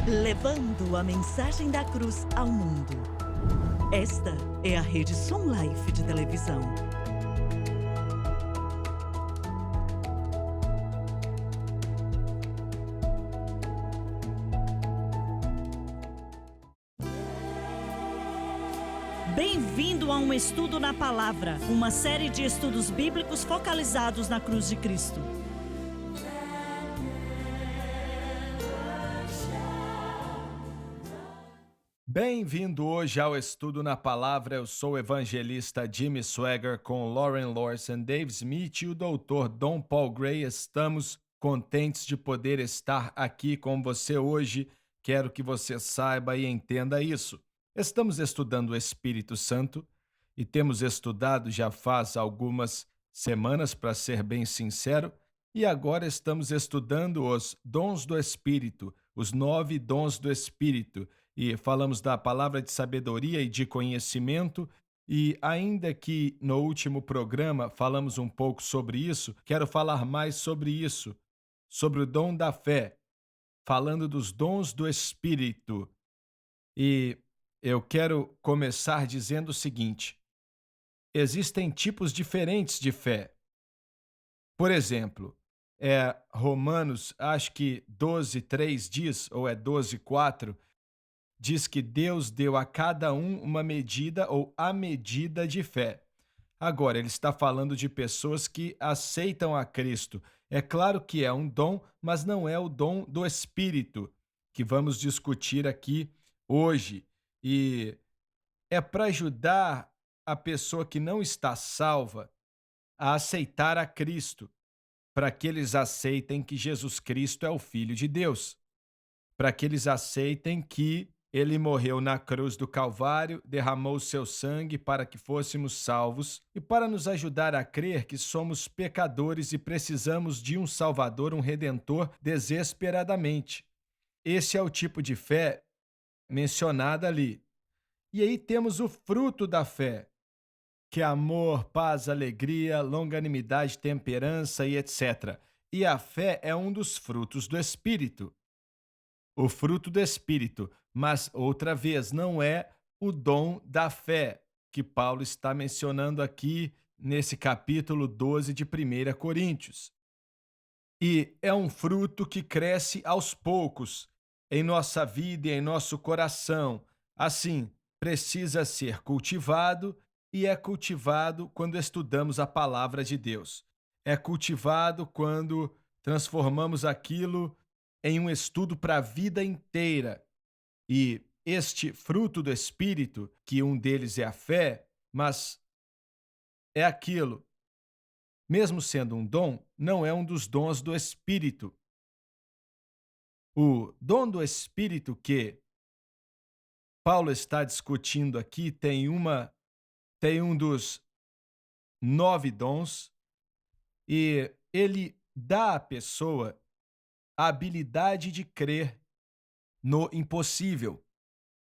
levando a mensagem da cruz ao mundo. Esta é a Rede Som Life de televisão. Bem-vindo a um estudo na palavra, uma série de estudos bíblicos focalizados na cruz de Cristo. Bem-vindo hoje ao Estudo na Palavra. Eu sou o evangelista Jimmy Swaggart com Lauren Lawson, Dave Smith e o Dr. Don Paul Gray. Estamos contentes de poder estar aqui com você hoje. Quero que você saiba e entenda isso. Estamos estudando o Espírito Santo e temos estudado já faz algumas semanas, para ser bem sincero, e agora estamos estudando os dons do Espírito, os 9 dons do Espírito. E falamos da palavra de sabedoria e de conhecimento, e ainda que no último programa falamos um pouco sobre isso, quero falar mais sobre isso, sobre o dom da fé, falando dos dons do Espírito. E eu quero começar dizendo o seguinte: existem tipos diferentes de fé. Por exemplo, Romanos, acho que 12:3 diz, ou é 12:4, diz que Deus deu a cada um uma medida ou a medida de fé. Agora, ele está falando de pessoas que aceitam a Cristo. É claro que é um dom, mas não é o dom do Espírito, que vamos discutir aqui hoje. E é para ajudar a pessoa que não está salva a aceitar a Cristo, para que eles aceitem que Jesus Cristo é o Filho de Deus, para que eles aceitem que ele morreu na cruz do Calvário, derramou seu sangue para que fôssemos salvos e para nos ajudar a crer que somos pecadores e precisamos de um Salvador, um Redentor, desesperadamente. Esse é o tipo de fé mencionada ali. E aí temos o fruto da fé, que é amor, paz, alegria, longanimidade, temperança e etc. E a fé é um dos frutos do Espírito. O fruto do Espírito, mas outra vez não é o dom da fé que Paulo está mencionando aqui nesse capítulo 12 de 1 Coríntios. E é um fruto que cresce aos poucos em nossa vida e em nosso coração. Assim, precisa ser cultivado e é cultivado quando estudamos a palavra de Deus. É cultivado quando transformamos aquilo em um estudo para a vida inteira. E este fruto do Espírito, que um deles é a fé, mas é aquilo, mesmo sendo um dom, não é um dos dons do Espírito. O dom do Espírito que Paulo está discutindo aqui tem um dos 9 dons, e ele dá à pessoa a habilidade de crer no impossível.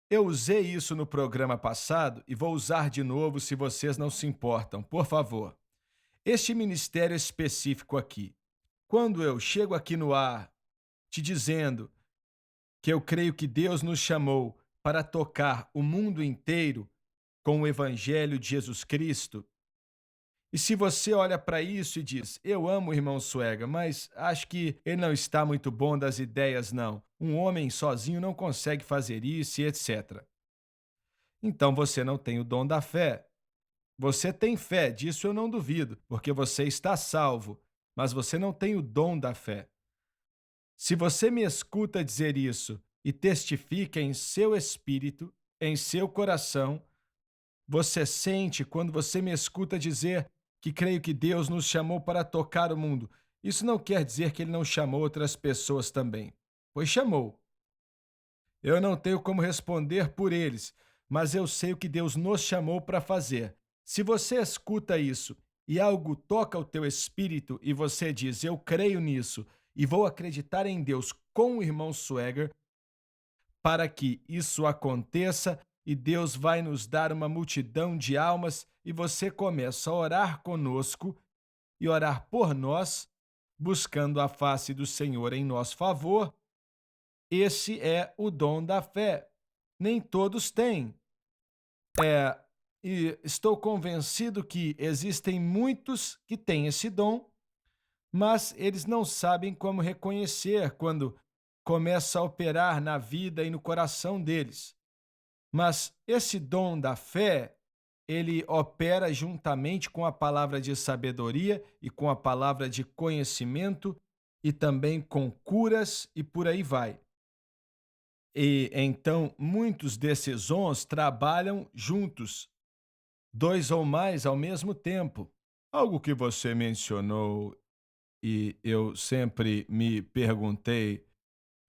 Eu usei isso no programa passado e vou usar de novo se vocês não se importam, por favor. Este ministério específico aqui, quando eu chego aqui no ar te dizendo que eu creio que Deus nos chamou para tocar o mundo inteiro com o Evangelho de Jesus Cristo, e se você olha para isso e diz: eu amo o irmão Suega, mas acho que ele não está muito bom das ideias, não. Um homem sozinho não consegue fazer isso e etc. Então você não tem o dom da fé. Você tem fé, disso eu não duvido, porque você está salvo, mas você não tem o dom da fé. Se você me escuta dizer isso e testifica em seu espírito, em seu coração, você sente quando você me escuta dizer que creio que Deus nos chamou para tocar o mundo. Isso não quer dizer que ele não chamou outras pessoas também, pois chamou. Eu não tenho como responder por eles, mas eu sei o que Deus nos chamou para fazer. Se você escuta isso e algo toca o teu espírito e você diz: eu creio nisso e vou acreditar em Deus com o irmão Swaggart para que isso aconteça, e Deus vai nos dar uma multidão de almas, e você começa a orar conosco e orar por nós, buscando a face do Senhor em nosso favor, esse é o dom da fé. Nem todos têm. E estou convencido que existem muitos que têm esse dom, mas eles não sabem como reconhecer quando começa a operar na vida e no coração deles. Mas esse dom da fé, ele opera juntamente com a palavra de sabedoria e com a palavra de conhecimento e também com curas e por aí vai. E então muitos desses dons trabalham juntos, dois ou mais ao mesmo tempo. Algo que você mencionou e eu sempre me perguntei,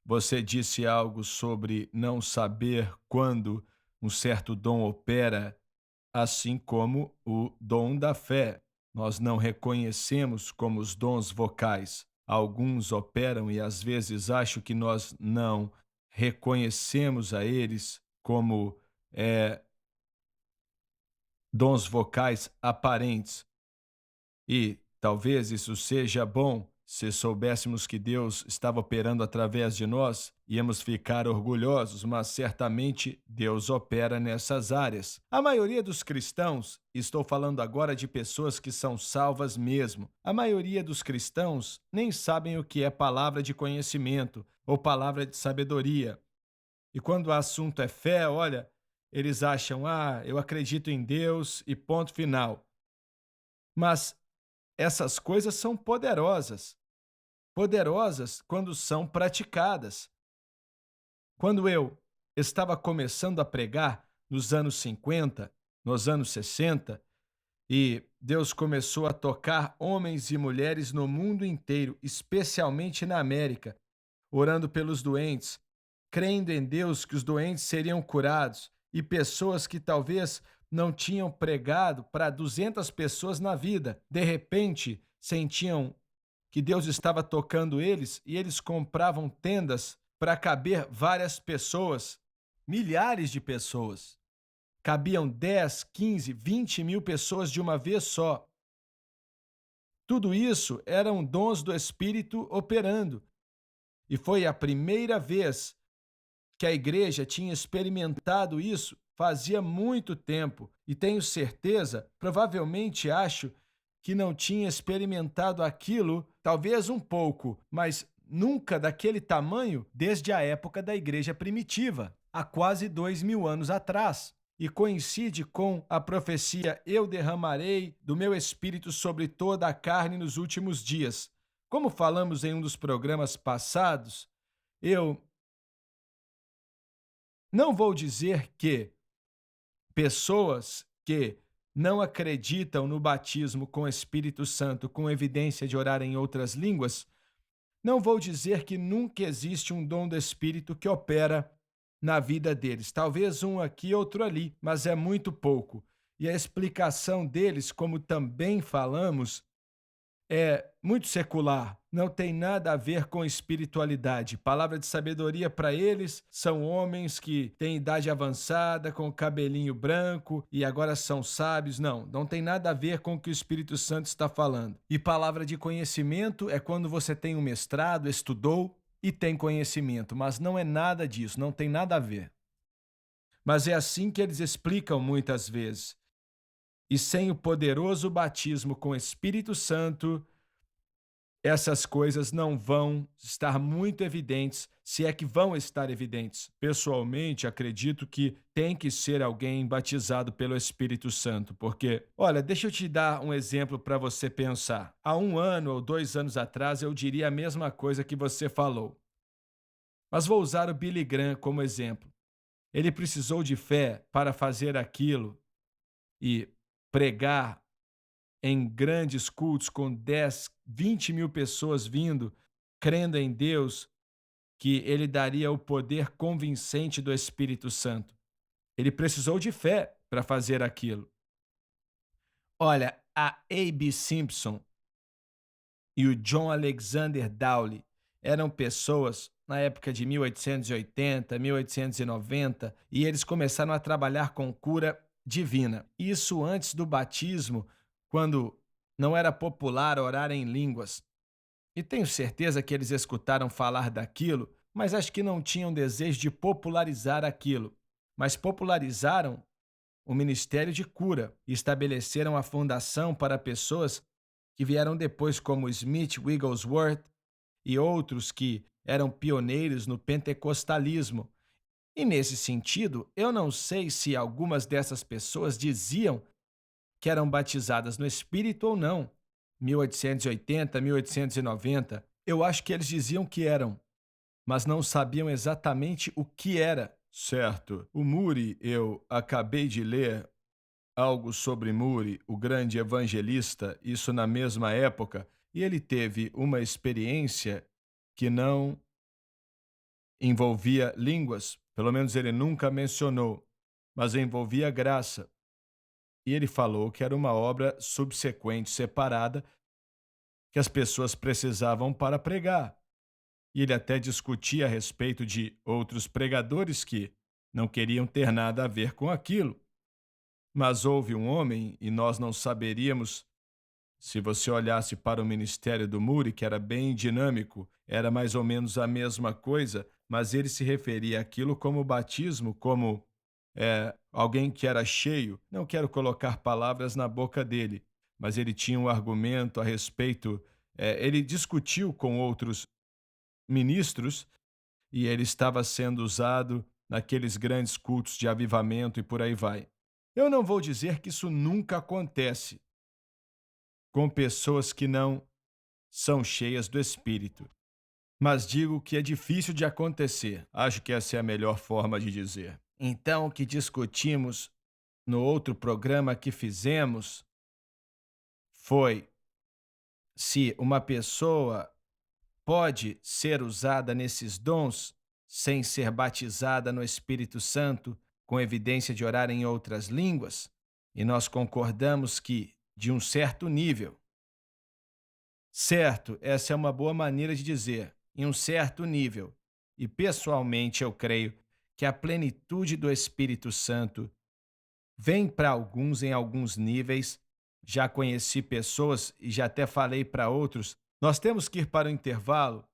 você disse algo sobre não saber quando um certo dom opera, assim como o dom da fé. Nós não reconhecemos como os dons vocais. Alguns operam e às vezes acho que nós não reconhecemos a eles como eh, dons vocais aparentes. E talvez isso seja bom se soubéssemos que Deus estava operando através de nós, íamos ficar orgulhosos, mas certamente Deus opera nessas áreas. A maioria dos cristãos, estou falando agora de pessoas que são salvas mesmo, a maioria dos cristãos nem sabem o que é palavra de conhecimento ou palavra de sabedoria. E quando o assunto é fé, olha, eles acham, eu acredito em Deus e ponto final. Mas essas coisas são poderosas, poderosas quando são praticadas. Quando eu estava começando a pregar nos anos 50, nos anos 60, e Deus começou a tocar homens e mulheres no mundo inteiro, especialmente na América, orando pelos doentes, crendo em Deus que os doentes seriam curados, e pessoas que talvez não tinham pregado para 200 pessoas na vida, de repente sentiam que Deus estava tocando eles e eles compravam tendas para caber várias pessoas, milhares de pessoas. Cabiam 10, 15, 20 mil pessoas de uma vez só. Tudo isso eram dons do Espírito operando. E foi a primeira vez que a igreja tinha experimentado isso fazia muito tempo. E tenho certeza, provavelmente acho, que não tinha experimentado aquilo, talvez um pouco, mas nunca daquele tamanho desde a época da igreja primitiva, há quase 2000 anos atrás. E coincide com a profecia: eu derramarei do meu espírito sobre toda a carne nos últimos dias. Como falamos em um dos programas passados, eu não vou dizer que pessoas que não acreditam no batismo com o Espírito Santo, com evidência de orar em outras línguas, não vou dizer que nunca existe um dom do Espírito que opera na vida deles. Talvez um aqui, outro ali, mas é muito pouco. E a explicação deles, como também falamos, é muito secular, não tem nada a ver com espiritualidade. Palavra de sabedoria para eles são homens que têm idade avançada, com cabelinho branco e agora são sábios. Não tem nada a ver com o que o Espírito Santo está falando. E palavra de conhecimento é quando você tem um mestrado, estudou e tem conhecimento, mas não é nada disso, não tem nada a ver. Mas é assim que eles explicam muitas vezes. E sem o poderoso batismo com o Espírito Santo, essas coisas não vão estar muito evidentes, se é que vão estar evidentes. Pessoalmente, acredito que tem que ser alguém batizado pelo Espírito Santo, porque, olha, deixa eu te dar um exemplo para você pensar. Há 1 ano ou 2 anos atrás, eu diria a mesma coisa que você falou. Mas vou usar o Billy Graham como exemplo. Ele precisou de fé para fazer aquilo e pregar em grandes cultos com 10, 20 mil pessoas vindo, crendo em Deus, que ele daria o poder convincente do Espírito Santo. Ele precisou de fé para fazer aquilo. Olha, a A.B. Simpson e o John Alexander Dowie eram pessoas na época de 1880, 1890, e eles começaram a trabalhar com cura divina. Isso antes do batismo, quando não era popular orar em línguas. E tenho certeza que eles escutaram falar daquilo mas acho que não tinham desejo de popularizar aquilo, mas popularizaram o ministério de cura e estabeleceram a fundação para pessoas que vieram depois, como Smith Wigglesworth e outros que eram pioneiros no pentecostalismo. E nesse sentido, eu não sei se algumas dessas pessoas diziam que eram batizadas no Espírito ou não. 1880, 1890, eu acho que eles diziam que eram, mas não sabiam exatamente o que era. Certo. O Moody, eu acabei de ler algo sobre Moody, o grande evangelista, isso na mesma época, e ele teve uma experiência que não envolvia línguas, pelo menos ele nunca mencionou, mas envolvia graça. E ele falou que era uma obra subsequente, separada, que as pessoas precisavam para pregar. E ele até discutia a respeito de outros pregadores que não queriam ter nada a ver com aquilo. Mas houve um homem, e nós não saberíamos, se você olhasse para o ministério do Moody, que era bem dinâmico, era mais ou menos a mesma coisa, mas ele se referia àquilo como batismo, como alguém que era cheio. Não quero colocar palavras na boca dele, mas ele tinha um argumento a respeito, ele discutiu com outros ministros e ele estava sendo usado naqueles grandes cultos de avivamento e por aí vai. Eu não vou dizer que isso nunca acontece com pessoas que não são cheias do Espírito, mas digo que é difícil de acontecer. Acho que essa é a melhor forma de dizer. Então, o que discutimos no outro programa que fizemos foi se uma pessoa pode ser usada nesses dons sem ser batizada no Espírito Santo, com evidência de orar em outras línguas, e nós concordamos que, de um certo nível. Certo, essa é uma boa maneira de dizer, em um certo nível. E pessoalmente eu creio que a plenitude do Espírito Santo vem para alguns em alguns níveis. Já conheci pessoas e já até falei para outros. Nós temos que ir para o intervalo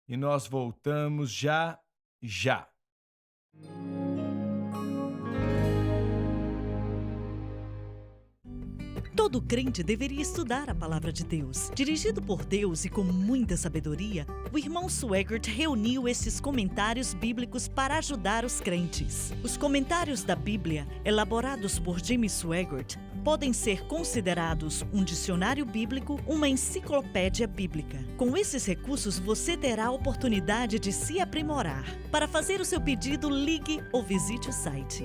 e nós voltamos já. Todo crente deveria estudar a Palavra de Deus. Dirigido por Deus e com muita sabedoria, o irmão Swaggart reuniu esses comentários bíblicos para ajudar os crentes. Os comentários da Bíblia, elaborados por Jimmy Swaggart, podem ser considerados um dicionário bíblico, uma enciclopédia bíblica. Com esses recursos, você terá a oportunidade de se aprimorar. Para fazer o seu pedido, ligue ou visite o site